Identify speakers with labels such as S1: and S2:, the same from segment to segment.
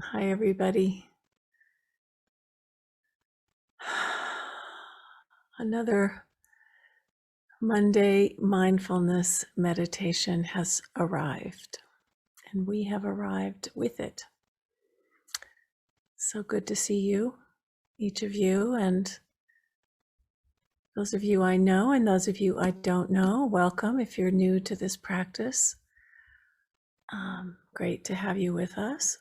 S1: Hi, everybody. Another Monday mindfulness meditation has arrived, and we have arrived with it. So good to see you, each of you, and those of you I know and those of you I don't know. Welcome if you're new to this practice. Great to have you with us.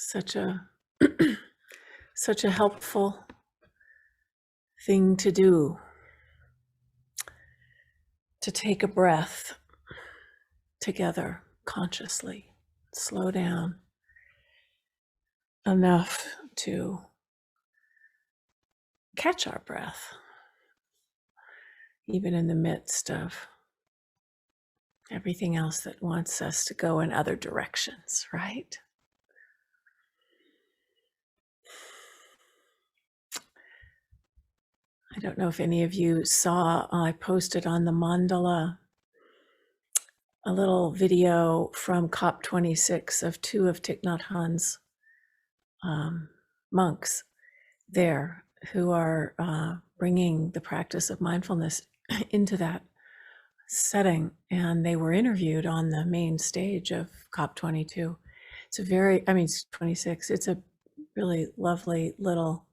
S1: Such a such a helpful thing to do, to take a breath together consciously, slow down enough to catch our breath, even in the midst of everything else that wants us to go in other directions, right? I don't know if any of you saw, I posted on the mandala a little video from COP26 of two of Thich Nhat Hanh's monks there who are bringing the practice of mindfulness into that setting. And they were interviewed on the main stage of COP22. It's a very, I mean, it's 26. It's a really lovely little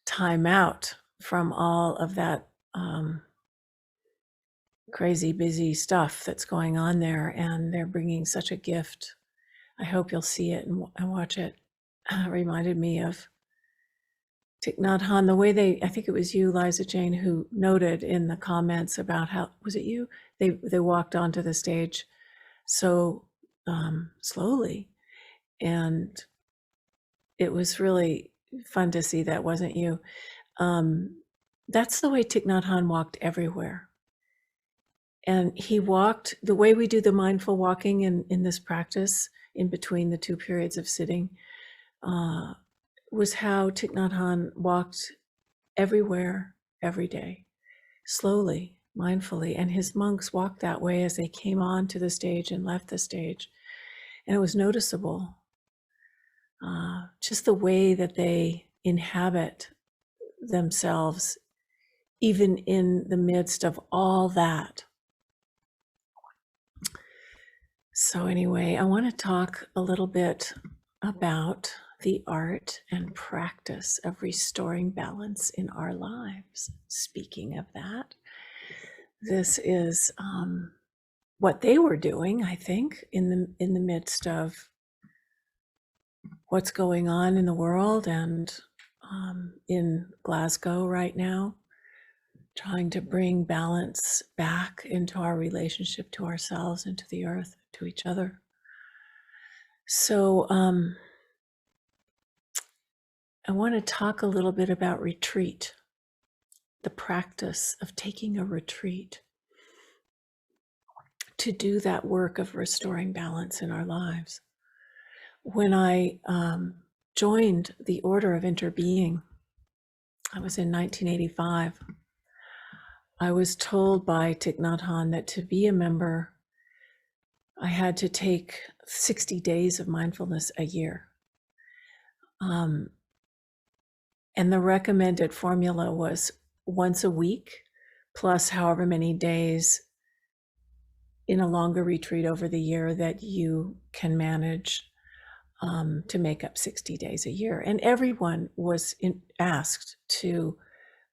S1: time out from all of that crazy busy stuff that's going on there, and they're bringing such a gift. I hope you'll see it and watch it. Reminded me of Thich Nhat Hanh, the way I think it was you, Liza Jane, who noted in the comments about how, was it you? They walked onto the stage so slowly, and it was really fun to see that wasn't you. That's the way Thich Nhat Hanh walked everywhere. And he walked the way we do the mindful walking in this practice in between the two periods of sitting, was how Thich Nhat Hanh walked everywhere, every day, slowly, mindfully. And his monks walked that way as they came onto the stage and left the stage. And it was noticeable, just the way that they inhabit themselves, even in the midst of all that. So anyway, I want to talk a little bit about the art and practice of restoring balance in our lives. Speaking of that, this is what they were doing, I think, in the midst of what's going on in the world and in Glasgow right now, trying to bring balance back into our relationship to ourselves and to the earth, to each other. So I want to talk a little bit about retreat, the practice of taking a retreat to do that work of restoring balance in our lives. When I joined the Order of Interbeing, I was in 1985. I was told by Thich Nhat Hanh that to be a member, I had to take 60 days of mindfulness a year. And the recommended formula was once a week, plus however many days in a longer retreat over the year that you can manage to make up 60 days a year. And everyone was asked to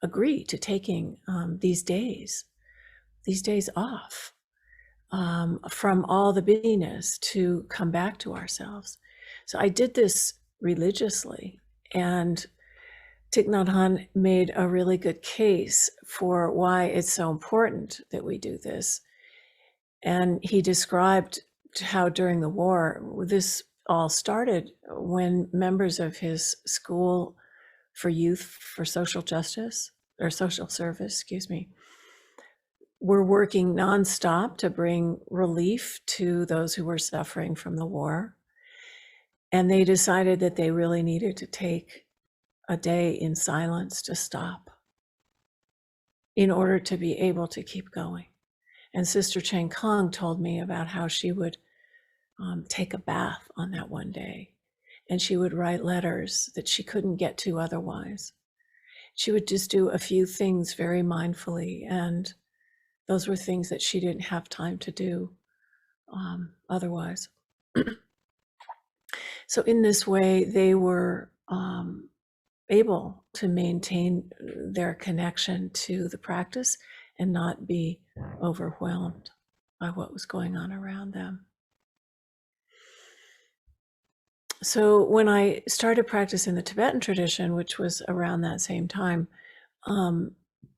S1: agree to taking these days off from all the busyness to come back to ourselves. So I did this religiously, and Thich Nhat Hanh made a really good case for why it's so important that we do this. And he described how during the war, this all started when members of his school for youth for social justice, or social service, were working nonstop to bring relief to those who were suffering from the war. And they decided that they really needed to take a day in silence to stop in order to be able to keep going. And Sister Cheng Kong told me about how she would take a bath on that one day, and she would write letters that she couldn't get to otherwise. She would just do a few things very mindfully, and those were things that she didn't have time to do otherwise. So in this way, they were able to maintain their connection to the practice and not be overwhelmed by what was going on around them. So when I started practicing the Tibetan tradition, which was around that same time,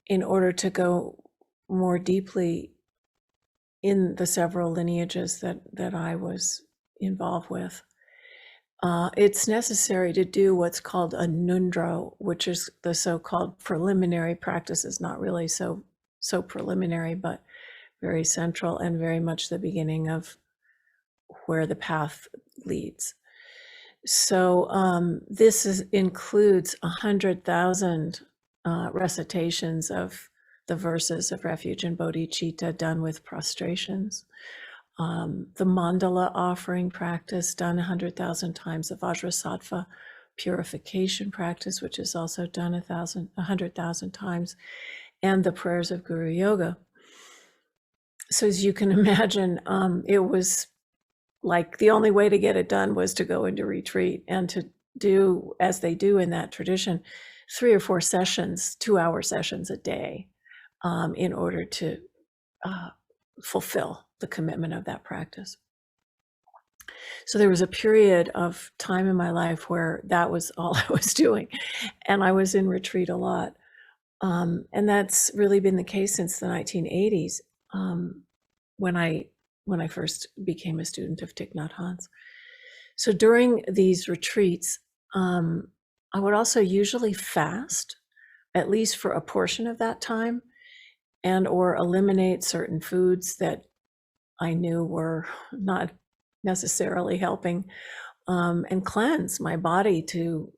S1: in order to go more deeply in the several lineages that I was involved with, it's necessary to do what's called a nundro, which is the so-called preliminary practice. Is not really so preliminary, but very central and very much the beginning of where the path leads. So this includes 100,000 recitations of the verses of refuge and bodhicitta done with prostrations. The mandala offering practice done 100,000 times, the Vajrasattva purification practice, which is also done 100,000 times, and the prayers of Guru Yoga. So as you can imagine, it was like the only way to get it done was to go into retreat and to do, as they do in that tradition, 3 or 4 sessions, 2-hour sessions a day, in order to fulfill the commitment of that practice. So there was a period of time in my life where that was all I was doing, and I was in retreat a lot. And that's really been the case since the 1980s, when I first became a student of Thich Nhat Hanh's. So during these retreats, I would also usually fast, at least for a portion of that time, and or eliminate certain foods that I knew were not necessarily helping, and cleanse my body to,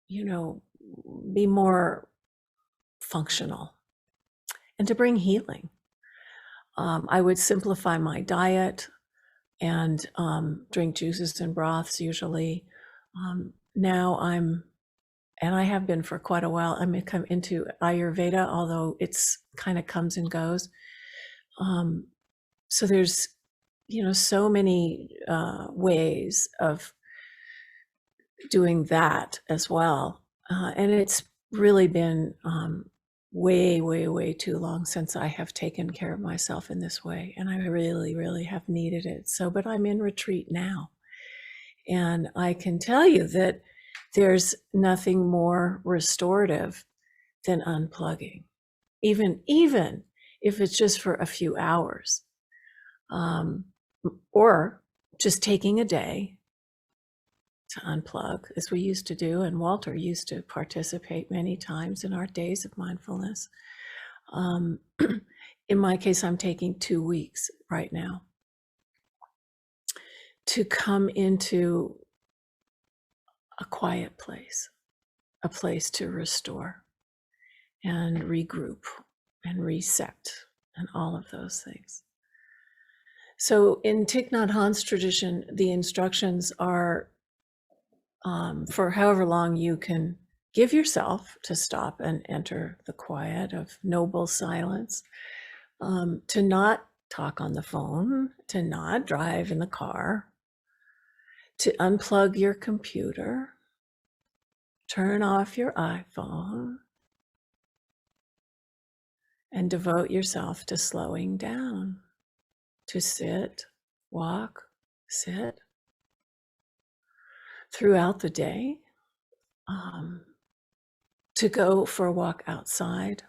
S1: be more functional and to bring healing. I would simplify my diet and drink juices and broths usually. Now and I have been for quite a while, I'm into Ayurveda, although it's kind of comes and goes. So there's, so many ways of doing that as well. And it's really been way, way, way too long since I have taken care of myself in this way. And I really, really have needed it. So, but I'm in retreat now. And I can tell you that there's nothing more restorative than unplugging, even if it's just for a few hours, or just taking a day to unplug, as we used to do, and Walter used to participate many times in our days of mindfulness. In my case, I'm taking 2 weeks right now to come into a quiet place, a place to restore and regroup and reset and all of those things. So in Thich Nhat Hanh's tradition, the instructions are for however long you can give yourself to stop and enter the quiet of noble silence, to not talk on the phone, to not drive in the car, to unplug your computer, turn off your iPhone, and devote yourself to slowing down, to sit, walk, sit throughout the day, to go for a walk outside,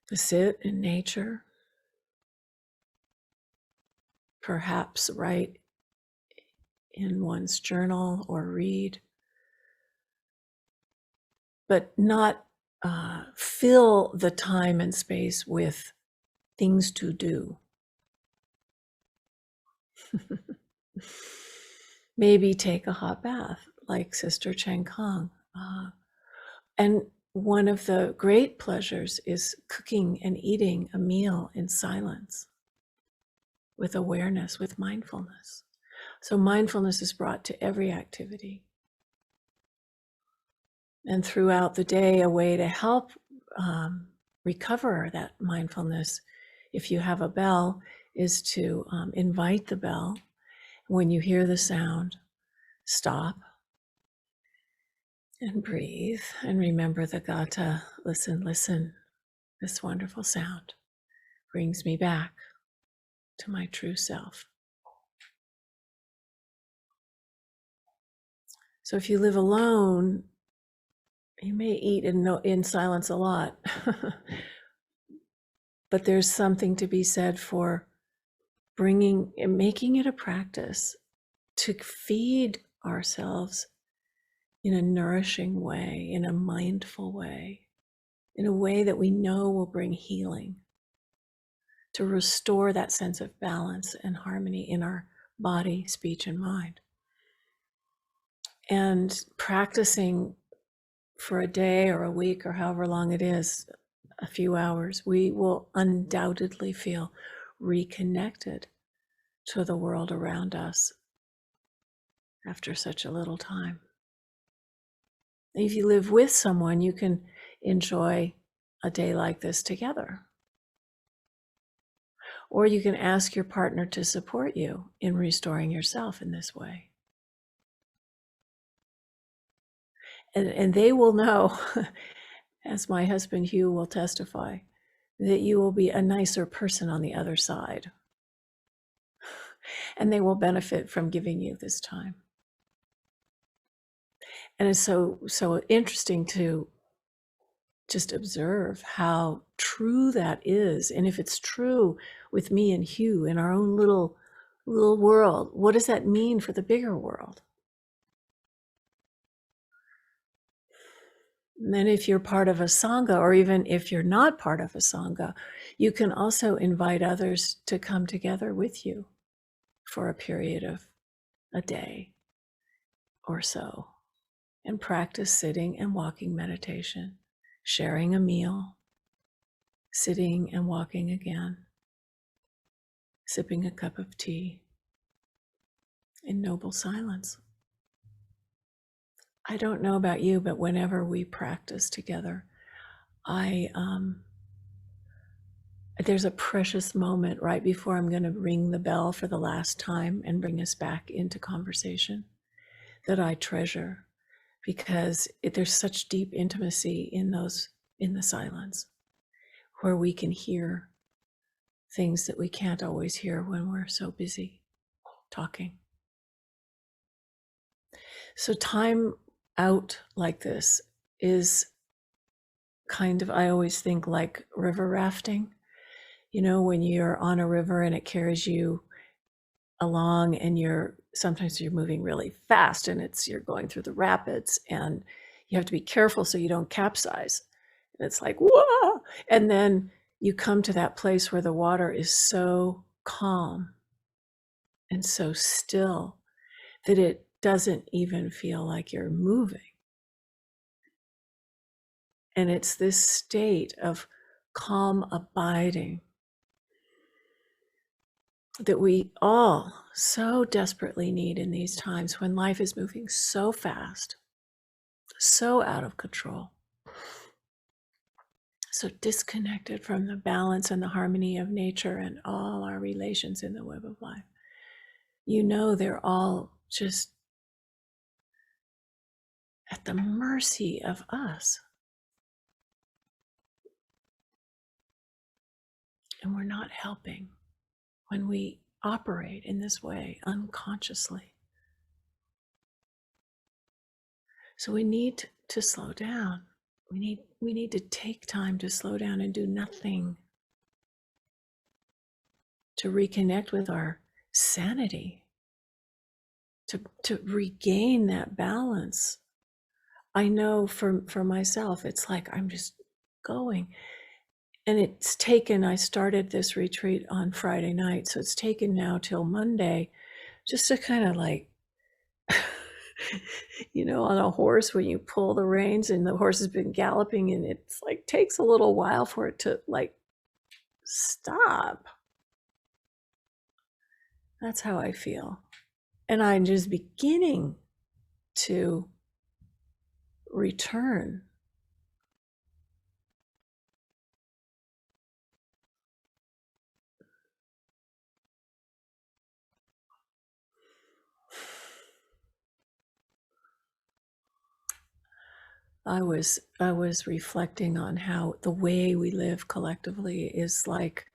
S1: to sit in nature, perhaps write in one's journal or read, but not fill the time and space with things to do. Maybe take a hot bath like Sister Cheng Kong. And one of the great pleasures is cooking and eating a meal in silence with awareness, with mindfulness. So mindfulness is brought to every activity. And throughout the day, a way to help recover that mindfulness, if you have a bell, is to invite the bell. When you hear the sound, stop and breathe and remember the gata. Listen, listen. This wonderful sound brings me back to my true self. So if you live alone, you may eat in silence a lot, but there's something to be said for making it a practice to feed ourselves in a nourishing way, in a mindful way, in a way that we know will bring healing, to restore that sense of balance and harmony in our body, speech, and mind. And practicing for a day or a week or however long it is, a few hours, we will undoubtedly feel reconnected to the world around us after such a little time. If you live with someone, you can enjoy a day like this together. Or you can ask your partner to support you in restoring yourself in this way. And they will know, as my husband Hugh will testify, that you will be a nicer person on the other side. And they will benefit from giving you this time. And it's so interesting to just observe how true that is. And if it's true with me and Hugh in our own little world, what does that mean for the bigger world? And then if you're part of a Sangha, or even if you're not part of a Sangha, you can also invite others to come together with you for a period of a day or so and practice sitting and walking meditation, sharing a meal, sitting and walking again, sipping a cup of tea in noble silence. I don't know about you, but whenever we practice together, there's a precious moment right before I'm going to ring the bell for the last time and bring us back into conversation that I treasure, because there's such deep intimacy in the silence, where we can hear things that we can't always hear when we're so busy talking. So time out like this is kind of, I always think, like river rafting. You know, when you're on a river and it carries you along, and sometimes you're moving really fast and you're going through the rapids, and you have to be careful so you don't capsize. And it's like, whoa! And then you come to that place where the water is so calm and so still that it doesn't even feel like you're moving. And it's this state of calm abiding that we all so desperately need in these times when life is moving so fast, so out of control, so disconnected from the balance and the harmony of nature and all our relations in the web of life. You know, they're all just at the mercy of us. And we're not helping when we operate in this way unconsciously. So we need to slow down. We need to take time to slow down and do nothing, to reconnect with our sanity, to regain that balance. I know for myself, it's like I'm just going. And I started this retreat on Friday night, so it's taken now till Monday just to kind of like On a horse when you pull the reins and the horse has been galloping and it's like takes a little while for it to like stop. That's how I feel. And I'm just beginning to return. I was reflecting on how the way we live collectively is like,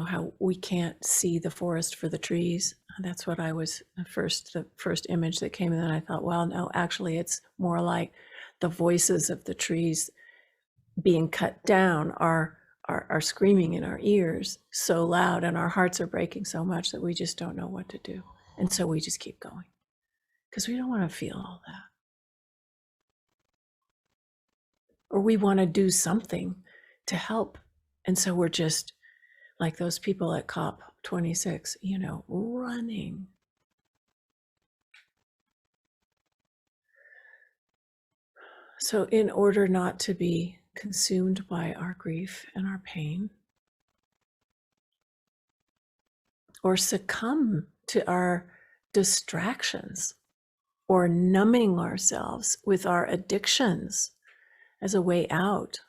S1: how we can't see the forest for the trees. That's what I was the first image that came, and then I thought, well, no, actually it's more like the voices of the trees being cut down are screaming in our ears so loud, and our hearts are breaking so much that we just don't know what to do. And so we just keep going because we don't want to feel all that. Or we want to do something to help. And so we're just like those people at COP26, running. So, in order not to be consumed by our grief and our pain, or succumb to our distractions, or numbing ourselves with our addictions as a way out,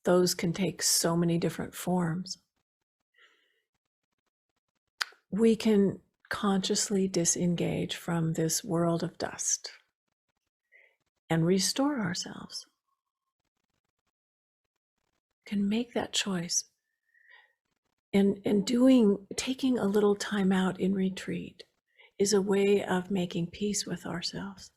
S1: those can take so many different forms. We can consciously disengage from this world of dust and restore ourselves. Can make that choice. And taking a little time out in retreat is a way of making peace with ourselves.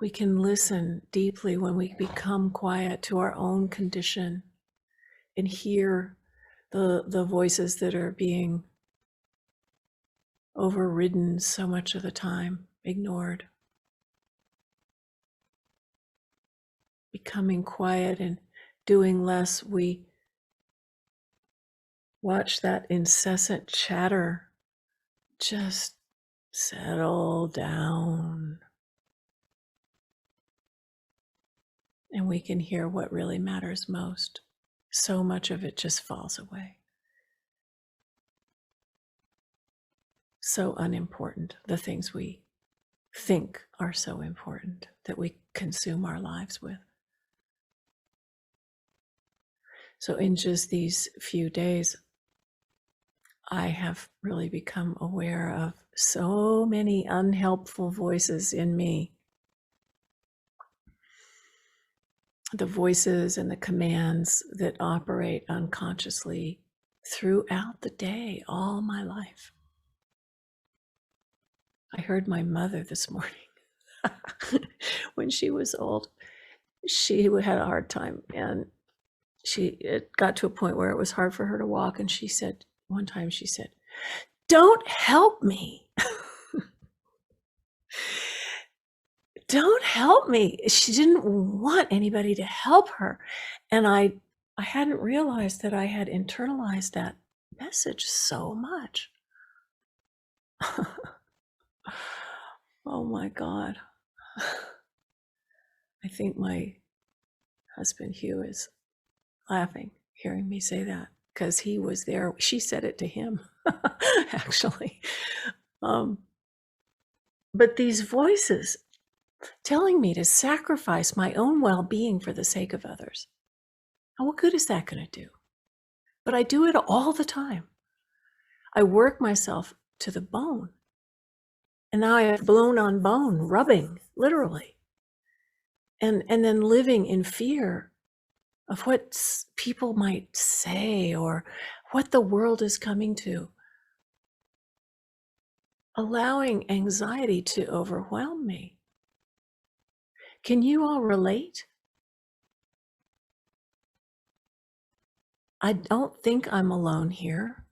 S1: We can listen deeply when we become quiet to our own condition and hear the voices that are being overridden so much of the time, ignored. Becoming quiet and doing less, we watch that incessant chatter just settle down. And we can hear what really matters most. So much of it just falls away. So unimportant, the things we think are so important that we consume our lives with. So in just these few days, I have really become aware of so many unhelpful voices in me. The voices and the commands that operate unconsciously throughout the day, all my life. I heard my mother this morning. When she was old, she had a hard time, and it got to a point where it was hard for her to walk, and one time she said, "Don't help me." Don't help me. She didn't want anybody to help her. And I hadn't realized that I had internalized that message so much. Oh my God. I think my husband Hugh is laughing hearing me say that because he was there. She said it to him, actually. But these voices telling me to sacrifice my own well-being for the sake of others. And what good is that going to do? But I do it all the time. I work myself to the bone. And now I have bone on bone, rubbing, literally. And then living in fear of what people might say or what the world is coming to. Allowing anxiety to overwhelm me. Can you all relate? I don't think I'm alone here.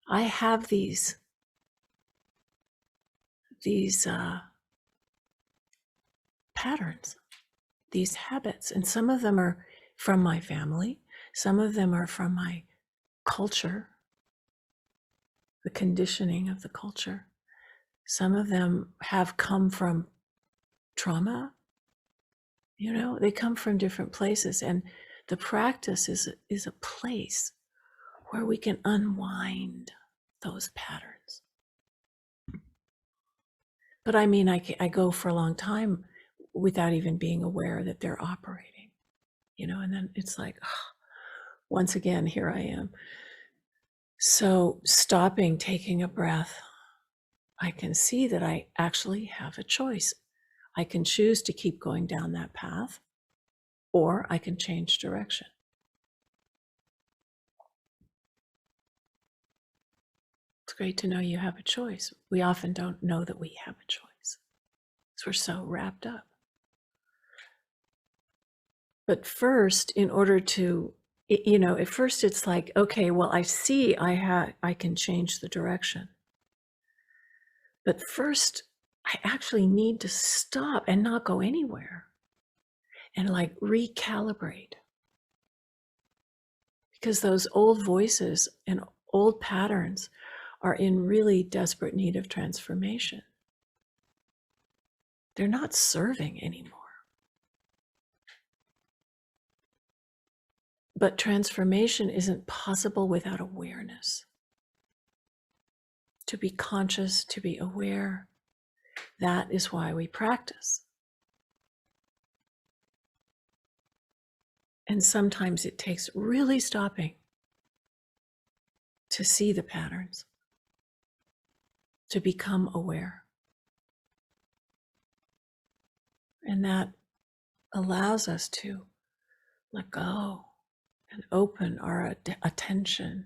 S1: I have these patterns. these habits. And some of them are from my family, some of them are from my culture, the conditioning of the culture. Some of them have come from trauma. They come from different places. And the practice is a place where we can unwind those patterns. But I mean, I go for a long time without even being aware that they're operating, and then it's like, oh, once again, here I am. So stopping, taking a breath, I can see that I actually have a choice. I can choose to keep going down that path, or I can change direction. It's great to know you have a choice. We often don't know that we have a choice because we're so wrapped up. But first, in order to, at first it's like, okay, well, I see I can change the direction. But first, I actually need to stop and not go anywhere and like recalibrate. Because those old voices and old patterns are in really desperate need of transformation. They're not serving anymore. But transformation isn't possible without awareness. To be conscious, to be aware, that is why we practice. And sometimes it takes really stopping to see the patterns, to become aware. And that allows us to let go and open our attention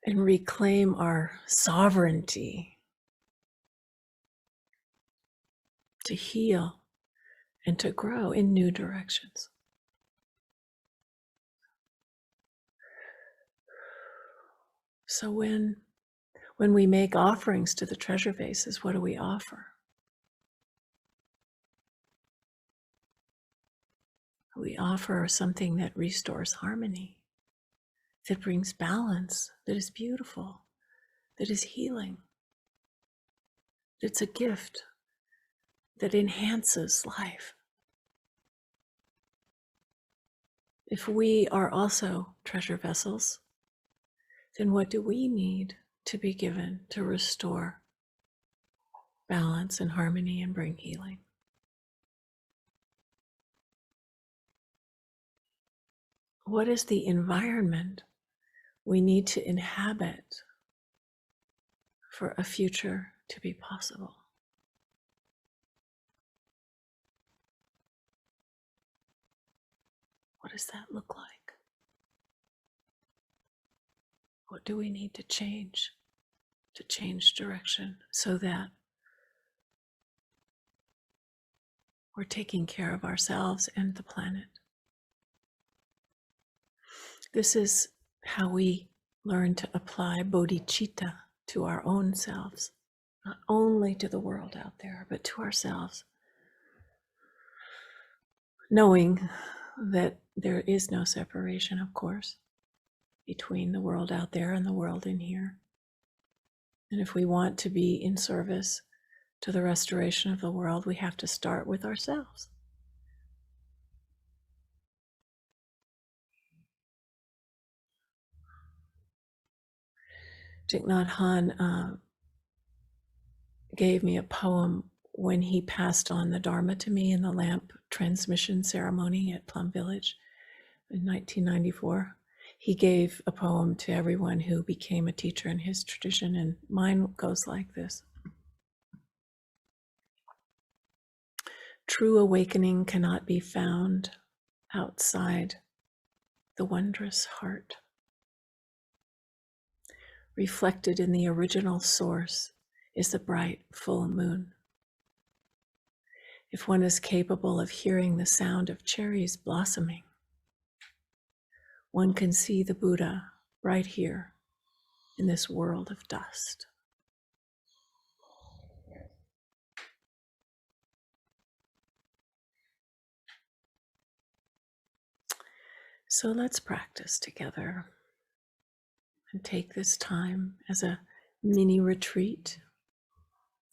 S1: and reclaim our sovereignty to heal and to grow in new directions. So when we make offerings to the treasure vases, what do we offer? We offer something that restores harmony, that brings balance, that is beautiful, that is healing. It's a gift that enhances life. If we are also treasure vessels, then what do we need to be given to restore balance and harmony and bring healing? What is the environment we need to inhabit for a future to be possible? What does that look like? What do we need to change direction so that we're taking care of ourselves and the planet? This is how we learn to apply bodhicitta to our own selves, not only to the world out there, but to ourselves. Knowing that there is no separation, of course, between the world out there and the world in here. And if we want to be in service to the restoration of the world, we have to start with ourselves. Thich Nhat Hanh gave me a poem when he passed on the Dharma to me in the lamp transmission ceremony at Plum Village in 1994. He gave a poem to everyone who became a teacher in his tradition, and mine goes like this. True awakening cannot be found outside the wondrous heart. Reflected in the original source is the bright full moon. If one is capable of hearing the sound of cherries blossoming, one can see the Buddha right here in this world of dust. So let's practice together and take this time as a mini retreat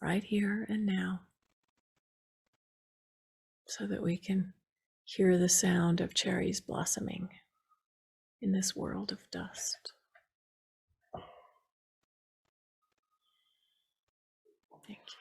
S1: right here and now so that we can hear the sound of cherries blossoming in this world of dust. Thank you.